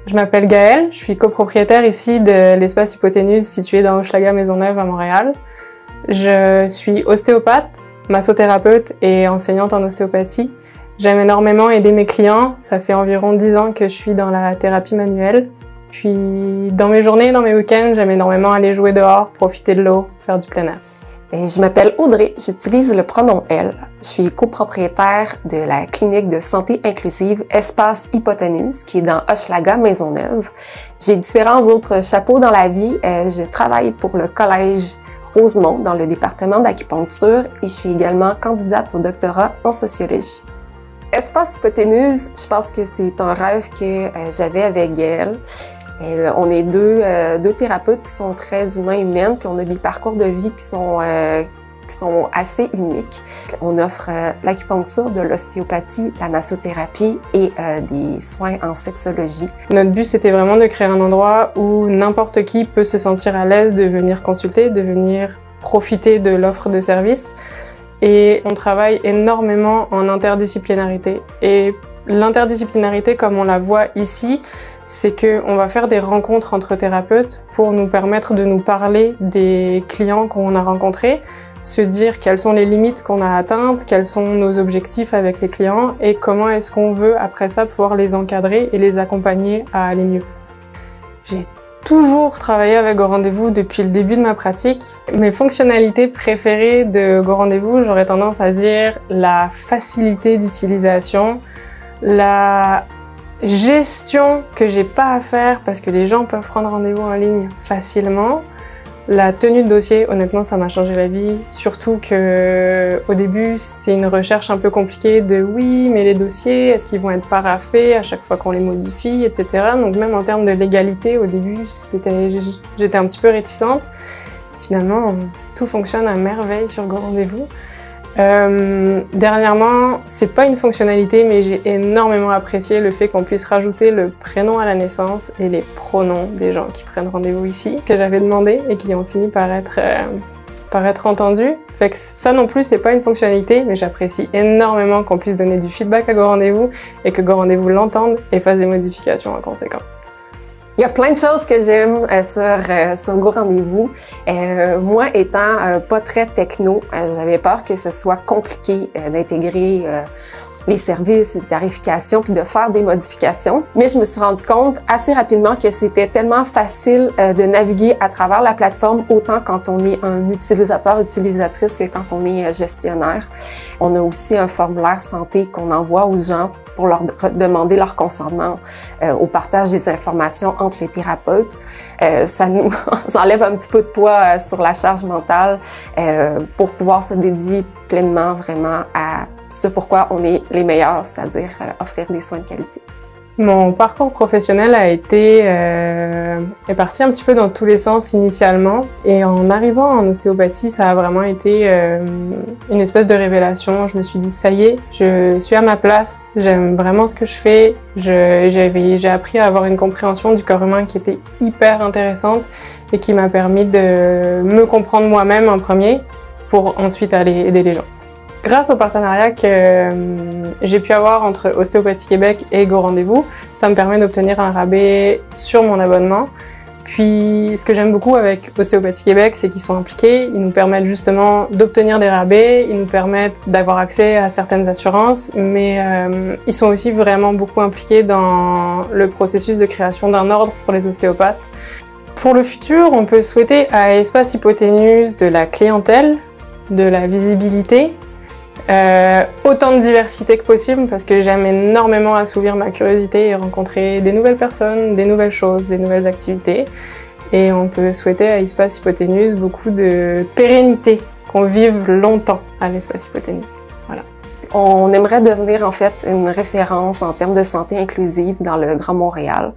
Je m'appelle Gaëlle, je suis copropriétaire ici de l'espace Hypoténuse situé dans Hochelaga Maisonneuve à Montréal. Je suis ostéopathe, massothérapeute et enseignante en ostéopathie. J'aime énormément aider mes clients, ça fait environ 10 ans que je suis dans la thérapie manuelle. Puis dans mes journées, dans mes week-ends, j'aime énormément aller jouer dehors, profiter de l'eau, faire du plein air. Je m'appelle Audrey, j'utilise le pronom elle. Je suis copropriétaire de la clinique de santé inclusive Espace Hypoténuse qui est dans Hochelaga Maisonneuve. J'ai différents autres chapeaux dans la vie. Je travaille pour le collège Rosemont dans le département d'acupuncture et je suis également candidate au doctorat en sociologie. Espace Hypoténuse, je pense que c'est un rêve que j'avais avec Gaëlle. On est deux thérapeutes qui sont très humains-humaines, puis on a des parcours de vie qui sont assez uniques. On offre l'acupuncture, de l'ostéopathie, la massothérapie et des soins en sexologie. Notre but, c'était vraiment de créer un endroit où n'importe qui peut se sentir à l'aise de venir consulter, de venir profiter de l'offre de services. Et on travaille énormément en interdisciplinarité. Et l'interdisciplinarité, comme on la voit ici, c'est qu'on va faire des rencontres entre thérapeutes pour nous permettre de nous parler des clients qu'on a rencontrés, se dire quelles sont les limites qu'on a atteintes, quels sont nos objectifs avec les clients et comment est-ce qu'on veut après ça pouvoir les encadrer et les accompagner à aller mieux. J'ai toujours travaillé avec Go Rendez-vous depuis le début de ma pratique. Mes fonctionnalités préférées de Go Rendez-vous, j'aurais tendance à dire la facilité d'utilisation, la gestion que j'ai pas à faire parce que les gens peuvent prendre rendez-vous en ligne facilement. La tenue de dossier, honnêtement, ça m'a changé la vie. Surtout que au début, c'est une recherche un peu compliquée de oui, mais les dossiers, est-ce qu'ils vont être paraphés à chaque fois qu'on les modifie, etc. Donc même en termes de légalité, au début, j'étais un petit peu réticente. Finalement, tout fonctionne à merveille sur Go Rendez-vous. Dernièrement, c'est pas une fonctionnalité, mais j'ai énormément apprécié le fait qu'on puisse rajouter le prénom à la naissance et les pronoms des gens qui prennent rendez-vous ici, que j'avais demandé et qui ont fini par être entendus. Fait que ça non plus, c'est pas une fonctionnalité, mais j'apprécie énormément qu'on puisse donner du feedback à Go Rendez-vous et que Go Rendez-vous l'entende et fasse des modifications en conséquence. Il y a plein de choses que j'aime sur Go Rendez-vous. Moi, étant pas très techno, j'avais peur que ce soit compliqué d'intégrer les services, les tarifications, puis de faire des modifications. Mais je me suis rendu compte assez rapidement que c'était tellement facile de naviguer à travers la plateforme, autant quand on est un utilisateur, utilisatrice, que quand on est gestionnaire. On a aussi un formulaire santé qu'on envoie aux gens pour leur demander leur consentement au partage des informations entre les thérapeutes. Ça nous enlève un petit peu de poids sur la charge mentale pour pouvoir se dédier pleinement vraiment à ce pourquoi on est les meilleurs, c'est-à-dire offrir des soins de qualité. Mon parcours professionnel est parti un petit peu dans tous les sens initialement et en arrivant en ostéopathie, ça a vraiment été une espèce de révélation. Je me suis dit ça y est, je suis à ma place, j'aime vraiment ce que je fais. J'ai appris à avoir une compréhension du corps humain qui était hyper intéressante et qui m'a permis de me comprendre moi-même en premier pour ensuite aller aider les gens. Grâce au partenariat que j'ai pu avoir entre Ostéopathie Québec et Go Rendez-vous, ça me permet d'obtenir un rabais sur mon abonnement. Puis ce que j'aime beaucoup avec Ostéopathie Québec, c'est qu'ils sont impliqués, ils nous permettent justement d'obtenir des rabais, ils nous permettent d'avoir accès à certaines assurances, mais ils sont aussi vraiment beaucoup impliqués dans le processus de création d'un ordre pour les ostéopathes. Pour le futur, on peut souhaiter à Espace Hypoténuse de la clientèle, de la visibilité, autant de diversité que possible parce que j'aime énormément assouvir ma curiosité et rencontrer des nouvelles personnes, des nouvelles choses, des nouvelles activités. Et on peut souhaiter à Espace Hypoténuse beaucoup de pérennité, qu'on vive longtemps à l'Espace Hypoténuse. Voilà. On aimerait devenir en fait une référence en termes de santé inclusive dans le Grand Montréal.